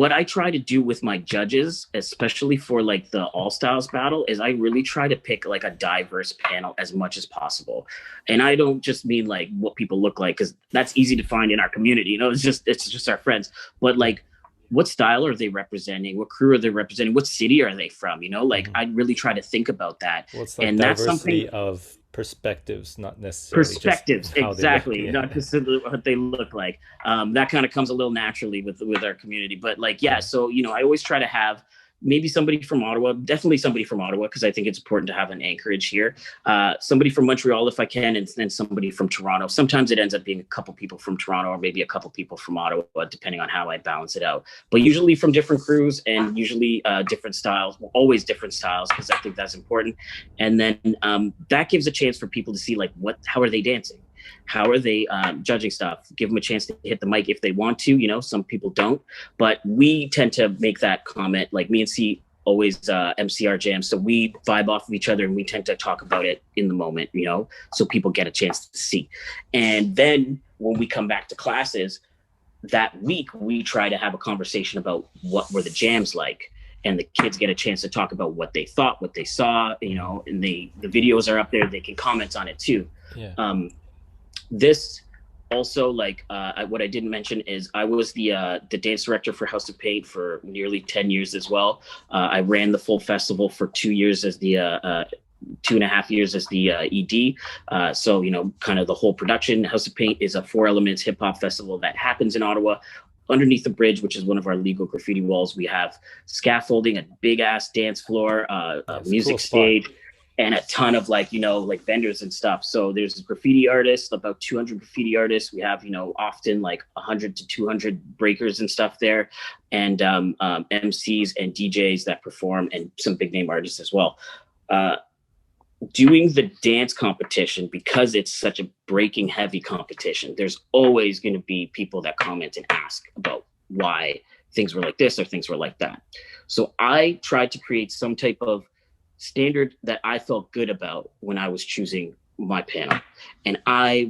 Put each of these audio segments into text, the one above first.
what I try to do with my judges, especially for like the all styles battle, is I really try to pick like a diverse panel as much as possible. And I don't just mean like what people look like, because that's easy to find in our community. You know, it's just our friends. But like, what style are they representing? What crew are they representing? What city are they from? You know, like I really try to think about that. Well, it's like And that's diversity something. of perspectives, not necessarily just Perspectives, how they look. exactly, Yeah. not just what they look like. That kind of comes a little naturally with our community, but like, yeah, Yeah. so I always try to have maybe somebody from Ottawa, definitely somebody from Ottawa, because I think it's important to have an anchorage here. Somebody from Montreal if I can, and then somebody from Toronto. Sometimes it ends up being a couple people from Toronto or maybe a couple people from Ottawa, depending on how I balance it out. But usually from different crews, and usually different styles, well, always different styles, because I think that's important. And then that gives a chance for people to see like how are they dancing, how are they judging stuff, give them a chance to hit the mic if they want to. Some people don't, but we tend to make that comment. Like me and C always MC our jams, so we vibe off of each other and we tend to talk about it in the moment, so people get a chance to see. And then when we come back to classes that week, we try to have a conversation about what were the jams like, and the kids get a chance to talk about what they thought, what they saw, and the videos are up there, they can comment on it too. Yeah. This also, like, what I didn't mention is I was the dance director for House of Paint for nearly 10 years as well. I ran the full festival for 2 years as the 2.5 years as the ED. So, kind of the whole production. House of Paint is a 4 elements hip hop festival that happens in Ottawa. Underneath the bridge, which is one of our legal graffiti walls, we have scaffolding, a big ass dance floor, a music cool stage, and a ton of like vendors and stuff. So there's graffiti artists, about 200 graffiti artists. We have often like 100 to 200 breakers and stuff there, and MCs and DJs that perform, and some big name artists as well. Doing the dance competition, because it's such a breaking heavy competition, there's always going to be people that comment and ask about why things were like this or things were like that. So I tried to create some type of standard that I felt good about when I was choosing my panel. And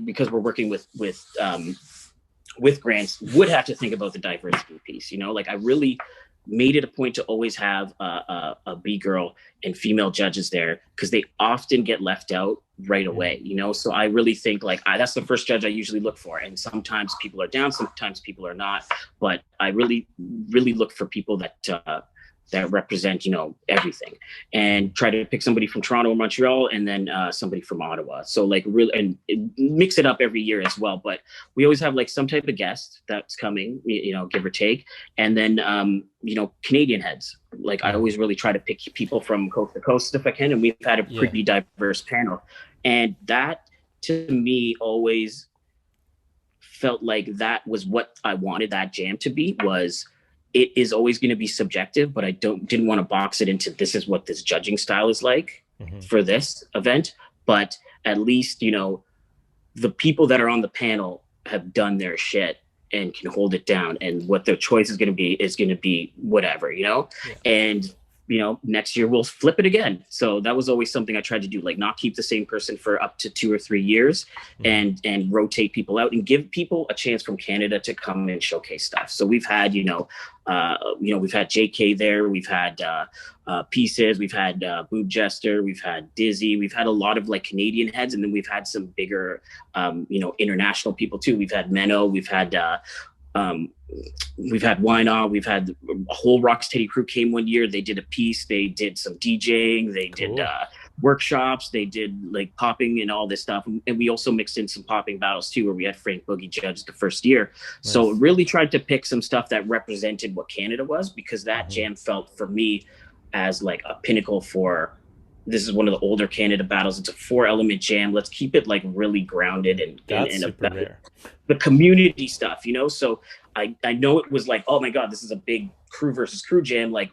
because we're working with grants, would have to think about the diversity piece. Like I really made it a point to always have a bgirl and female judges there, because they often get left out right away. So I really think like that's the first judge I usually look for. And sometimes people are down, sometimes people are not, but I really look for people that represent everything, and try to pick somebody from Toronto or Montreal, and then somebody from Ottawa. So like really, and mix it up every year as well. But we always have like some type of guest that's coming, give or take, and then Canadian heads. Like I always really try to pick people from coast to coast if I can, and we've had a pretty diverse panel, and that to me always felt like that was what I wanted that jam to be. Was it is always going to be subjective, but I didn't want to box it into this is what this judging style is like for this event. But at least, the people that are on the panel have done their shit and can hold it down. And what their choice is going to be whatever, and next year we'll flip it again. So that was always something I tried to do, like not keep the same person for up to 2 or 3 years, and rotate people out and give people a chance from Canada to come and showcase stuff. So we've had, we've had JK there, we've had Pieces, we've had Boob Jester, we've had Dizzy, we've had a lot of like Canadian heads, and then we've had some bigger, international people too. We've had Menno, we've had Wynah, we've had a whole Rocksteady crew came one year. They did a piece, they did some DJing, they did workshops, they did like popping and all this stuff. And we also mixed in some popping battles too, where we had Frank Boogie judge the first year. Nice. So really tried to pick some stuff that represented what Canada was, because that jam felt for me as like a pinnacle for, this is one of the older Canada battles. It's a 4-element jam. Let's keep it like really grounded and about the community stuff, So I know it was like, oh my God, this is a big crew versus crew jam. Like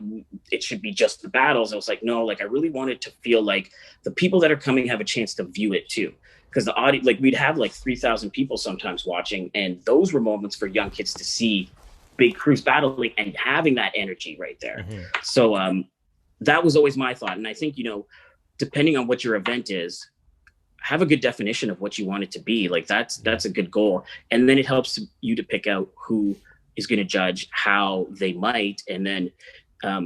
it should be just the battles. I was like, no, like I really wanted to feel like the people that are coming have a chance to view it too. Because the audience, like we'd have like 3,000 people sometimes watching, and those were moments for young kids to see big crews battling and having that energy right there. So that was always my thought. And I think, depending on what your event is, have a good definition of what you want it to be. Like that's a good goal. And then it helps you to pick out who is going to judge how they might. And then,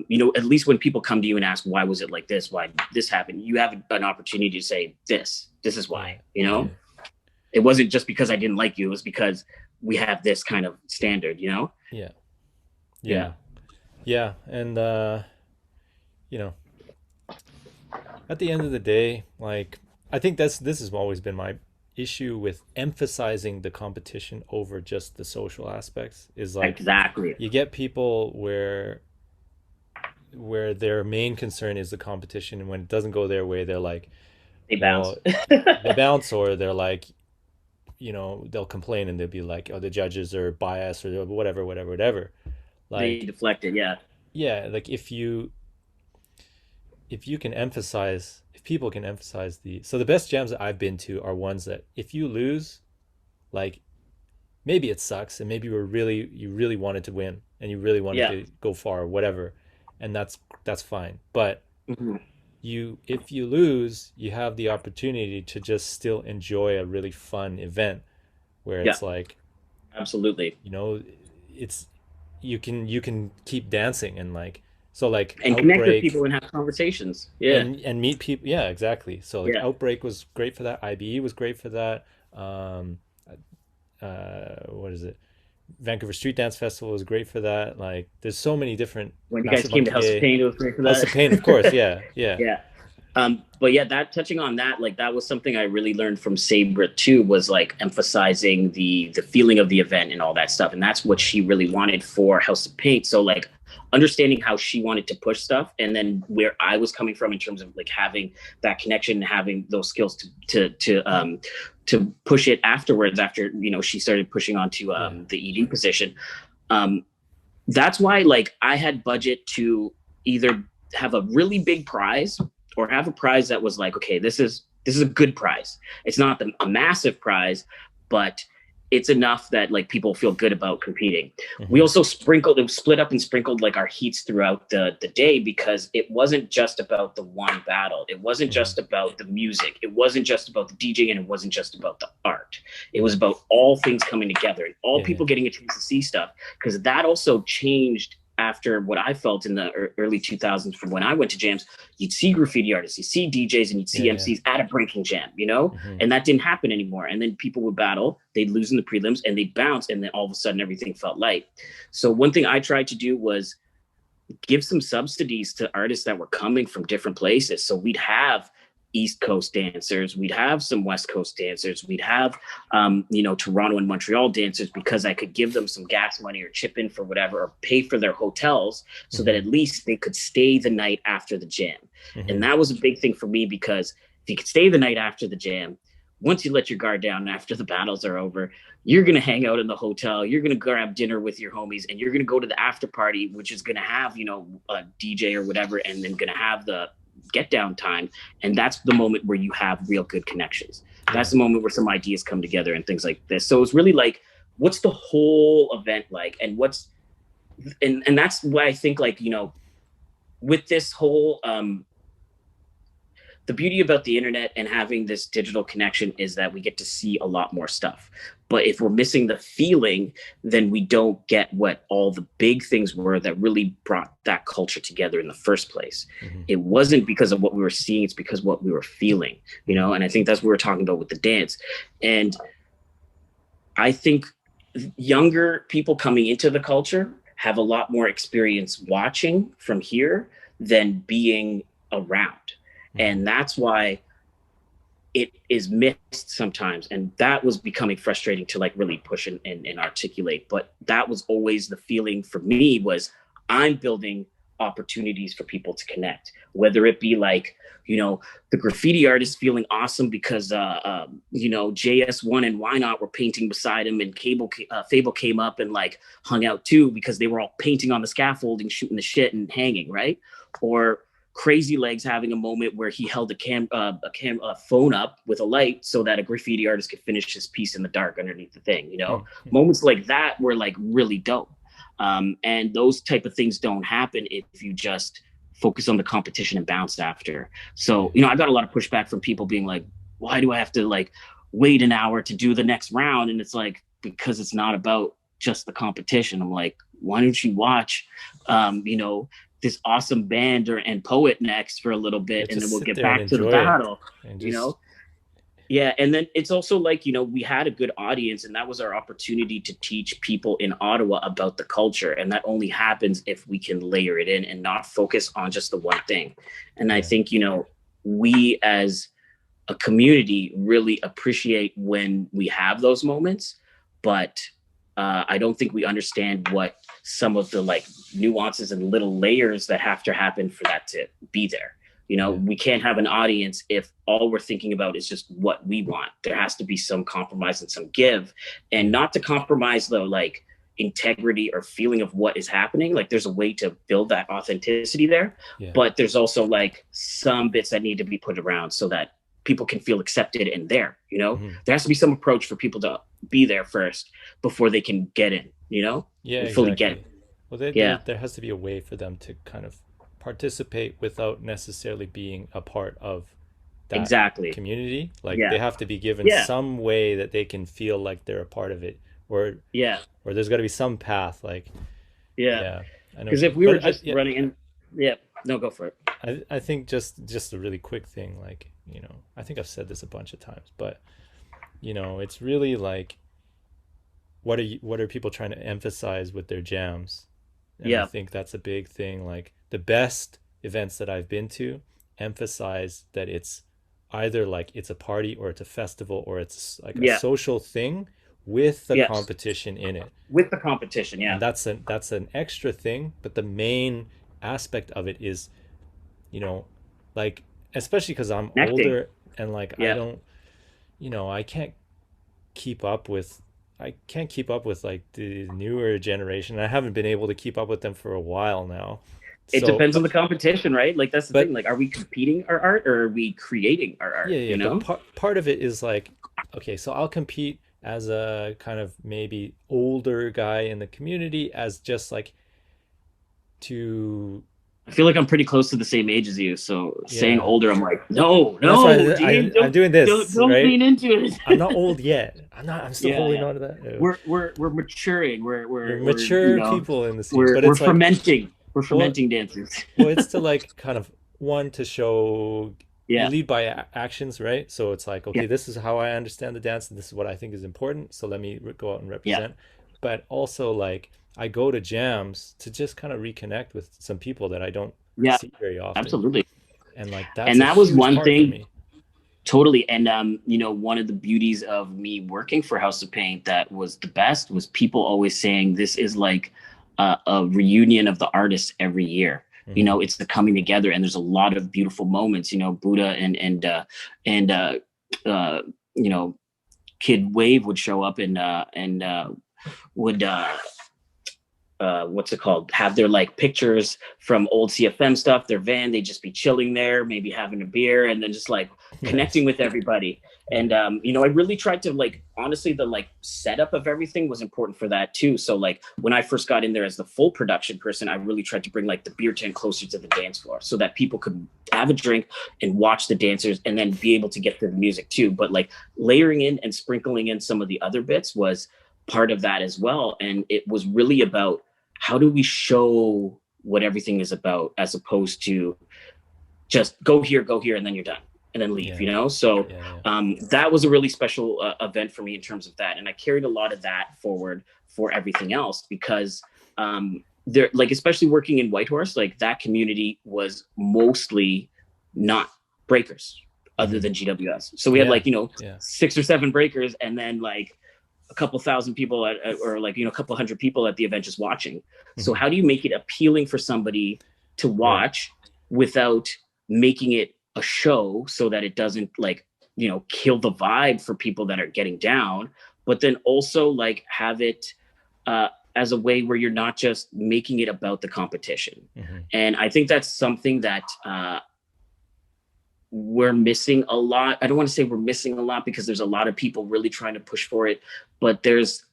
you know, at least when people come to you and ask, why was it like this? Why this happened? You have an opportunity to say, this is why, you know, it wasn't just because I didn't like you. It was because we have this kind of standard, you know? Yeah. And, you know, at the end of the day, like, I think this has always been my issue with emphasizing the competition over just the social aspects, is like, exactly, you get people where their main concern is the competition, and when it doesn't go their way, they're like, they bounce. They bounce, or they're like, you know, they'll complain and they'll be like, oh, the judges are biased, or whatever. Like, they deflect it. Yeah, like if can emphasize, if people can emphasize the best jams that I've been to are ones that if you lose, like, maybe it sucks, and maybe you really wanted to win, and you really wanted to go far or whatever, and that's fine. But if you lose, you have the opportunity to just still enjoy a really fun event where it's like, absolutely, you know, it's, you can keep dancing and like, so like, and Outbreak, connect with people and have conversations, and meet people. Yeah, exactly. So like, Outbreak was great for that. IBE was great for that. What is it? Vancouver Street Dance Festival was great for that. Like, there's so many different. When you guys came to House of Pain, it was great for that. House of Pain, of course. Yeah. But yeah, that, touching on that, like, that was something I really learned from Sabra too, was like emphasizing the feeling of the event and all that stuff. And that's what she really wanted for House of Paint. So like, understanding how she wanted to push stuff, and then where I was coming from in terms of like having that connection and having those skills to push it afterwards, after, you know, she started pushing onto the ED position. That's why, like, I had budget to either have a really big prize or have a prize that was like, okay, this is a good prize. It's not a massive prize, but it's enough that like people feel good about competing. We also split up and sprinkled like our heats throughout the day, because it wasn't just about the one battle. It wasn't just about the music. It wasn't just about the DJ, and it wasn't just about the art. It was about all things coming together, and all people getting a chance to see stuff, because that also changed after what I felt in the early 2000s. From when I went to jams, you'd see graffiti artists, you'd see DJs, and you'd see MCs at a breaking jam, you know? And that didn't happen anymore. And then people would battle, they'd lose in the prelims, and they'd bounce, and then all of a sudden everything felt light. So one thing I tried to do was give some subsidies to artists that were coming from different places. So we'd have East Coast dancers, we'd have some West Coast dancers, we'd have, you know, Toronto and Montreal dancers, because I could give them some gas money or chip in for whatever, or pay for their hotels, so that at least they could stay the night after the jam. And that was a big thing for me, because if you could stay the night after the jam, once you let your guard down after the battles are over, you're going to hang out in the hotel, you're going to grab dinner with your homies, and you're going to go to the after party, which is going to have, you know, a DJ or whatever, and then going to have the get down time. And that's the moment where you have real good connections. That's the moment where some ideas come together and things like this. So it's really like, what's the whole event like, and and that's why I think, like, you know, with this whole the beauty about the internet and having this digital connection is that we get to see a lot more stuff. But if we're missing the feeling, then we don't get what all the big things were that really brought that culture together in the first place. It wasn't because of what we were seeing, it's because of what we were feeling, you know? And I think that's what we were talking about with the dance. And I think younger people coming into the culture have a lot more experience watching from here than being around. And that's why it is missed sometimes. And that was becoming frustrating to like really push and articulate. But that was always the feeling for me, was I'm building opportunities for people to connect, whether it be like, you know, the graffiti artist feeling awesome because, you know, JS1 and Why Not were painting beside him, and Fable came up and like hung out too, because they were all painting on the scaffolding, shooting the shit and hanging, right? Or Crazy Legs having a moment where he held a phone up with a light so that a graffiti artist could finish his piece in the dark underneath the thing, you know? Moments like that were like really dope. And those type of things don't happen if you just focus on the competition and bounce after. So, you know, I got a lot of pushback from people being like, why do I have to like wait an hour to do the next round? And it's like, because it's not about just the competition. I'm like, why don't you watch, you know, this awesome band and poet next for a little bit, and then we'll get back to the battle, you know? Yeah. And then it's also like, you know, we had a good audience, and that was our opportunity to teach people in Ottawa about the culture. And that only happens if we can layer it in and not focus on just the one thing. And I think, you know, we as a community really appreciate when we have those moments, but I don't think we understand what some of the like nuances and little layers that have to happen for that to be there. You know, we can't have an audience if all we're thinking about is just what we want. There has to be some compromise and some give, and not to compromise the like integrity or feeling of what is happening. Like there's a way to build that authenticity there, but there's also like some bits that need to be put around so that people can feel accepted in there, you know? There has to be some approach for people to be there first before they can get in, you know? Fully get it. Well, there has to be a way for them to kind of participate without necessarily being a part of that community. Like they have to be given some way that they can feel like they're a part of it, or there's got to be some path. Like because if we were just running in, no, go for it. I think just a really quick thing, like, you know, I think I've said this a bunch of times, but you know, it's really like, what are people trying to emphasize with their jams? And I think that's a big thing. Like the best events that I've been to emphasize that it's either like it's a party or it's a festival or it's like a social thing with the competition in it. With the competition, And that's an extra thing, but the main aspect of it is, you know, like, especially because I'm older and like I don't, you know, I can't keep up with like the newer generation. I haven't been able to keep up with them for a while now. It depends on the competition, right? Like that's the thing. Like, are we competing our art or are we creating our art? You know, part of it is like, okay, so I'll compete as a kind of maybe older guy in the community as just like to. I feel like I'm pretty close to the same age as you, so saying older, I'm like, no, I'm doing this. Don't lean into it. I'm not old yet. I'm still holding on to that. We're maturing. We're mature people in the scene. We're fermenting. We're fermenting dancers. Well, it's to like kind of to show. You lead by actions, right? So it's like, okay, this is how I understand the dance, and this is what I think is important. So let me go out and represent. But also like, I go to jams to just kind of reconnect with some people that I don't see very often. Absolutely. And like that was one thing. Totally. And you know, one of the beauties of me working for House of Paint that was the best was people always saying this is like a reunion of the artists every year. You know, it's the coming together, and there's a lot of beautiful moments. You know, Buddha and you know, Kid Wave would show up and would what's it called? Have their like pictures from old CFM stuff, their van, they'd just be chilling there, maybe having a beer and then just like connecting with everybody. And, you know, I really tried to like, honestly, the like setup of everything was important for that too. So like when I first got in there as the full production person, I really tried to bring like the beer tent closer to the dance floor so that people could have a drink and watch the dancers and then be able to get to the music too. But like layering in and sprinkling in some of the other bits was part of that as well. And it was really about, how do we show what everything is about, as opposed to just go here, and then you're done, and then leave, you know? So that was a really special event for me in terms of that. And I carried a lot of that forward for everything else because there, like, especially working in Whitehorse, like that community was mostly not breakers other than GWS. So we had like, you know, 6 or 7 breakers and then like a couple thousand people or like, you know, a couple hundred people at the event just watching. So how do you make it appealing for somebody to watch without making it a show so that it doesn't like, you know, kill the vibe for people that are getting down, but then also like have it as a way where you're not just making it about the competition. And I think that's something that we're missing a lot. I don't want to say we're missing a lot because there's a lot of people really trying to push for it, but there's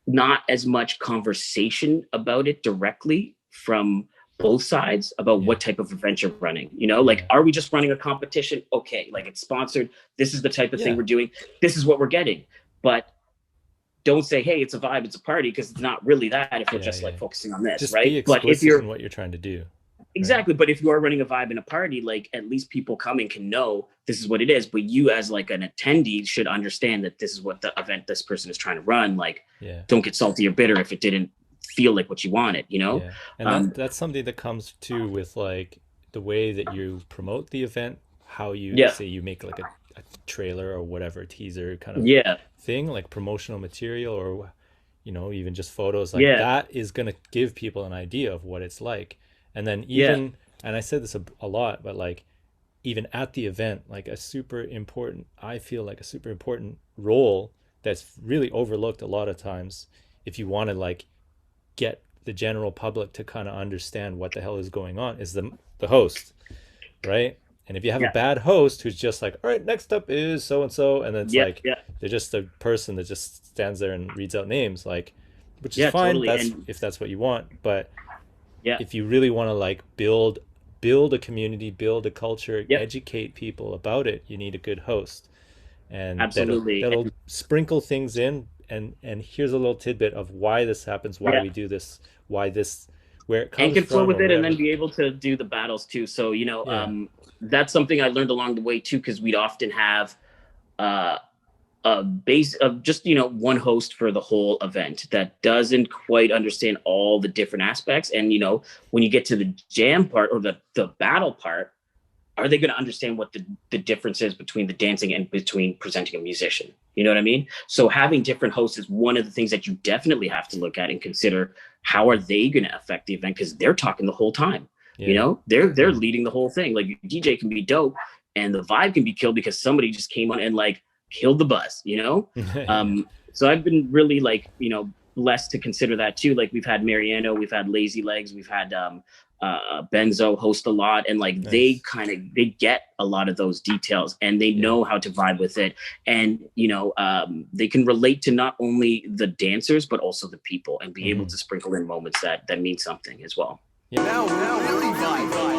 not as much conversation about it directly from both sides about what type of event you're running. You know, like, are we just running a competition? Okay, like it's sponsored. This is the type of thing we're doing. This is what we're getting. But don't say, hey, it's a vibe, it's a party, because it's not really that if we're Yeah, just yeah. like focusing on this, Just be right? But if explicit you're in what you're trying to do. Right? exactly, but if you are running a vibe in a party, like at least people coming can know this is what it is. But you as like an attendee should understand that this is what the event this person is trying to run. Like, Yeah. don't get salty or bitter if it didn't feel like what you wanted, you know? Yeah. And that's something that comes too with like the way that you promote the event, how you Yeah. say you make like a trailer or whatever teaser kind of Yeah. thing, like promotional material or even just photos, like Yeah. that is going to give people an idea of what it's like. And then Yeah. even, and I said this a lot, but like even at the event, like I feel like a super important role that's really overlooked a lot of times if you want to like get the general public to kind of understand what the hell is going on is the host, right? And if you have a Yeah. bad host who's just like, all right, next up is so and so, and then it's Yeah. like Yeah. they're just a person that just stands there and reads out names, like, which is Yeah. fine. Totally. That's And if that's what you want. But yeah. if you really want to like build a community, build a culture, Yeah. educate people about it, you need a good host, and Absolutely. that'll And sprinkle things in. And here's a little tidbit of why this happens, why yeah. we do this, why this, where it And comes can flow from, or with it and then whatever. be able to do the battles too. So, Yeah. that's something I learned along the way too, because we'd often have uh, a base of just, one host for the whole event that doesn't quite understand all the different aspects. And, when you get to the jam part or the battle part, are they going to understand what the difference is between the dancing and between presenting a musician? You know what I mean? So having different hosts is one of the things that you definitely have to look at and consider. How are they going to affect the event? Because they're talking the whole time. Yeah. They're leading the whole thing. Like your DJ can be dope and the vibe can be killed because somebody just came on and like killed the buzz, Yeah. So I've been really like, blessed to consider that too. Like we've had Mariano, we've had Lazy Legs, we've had Benzo host a lot, and like Nice. they get a lot of those details and they Yeah. know how to vibe with it, and they can relate to not only the dancers but also the people and be able Hmm. to sprinkle in moments that mean something as well. Yeah. Now really vibe.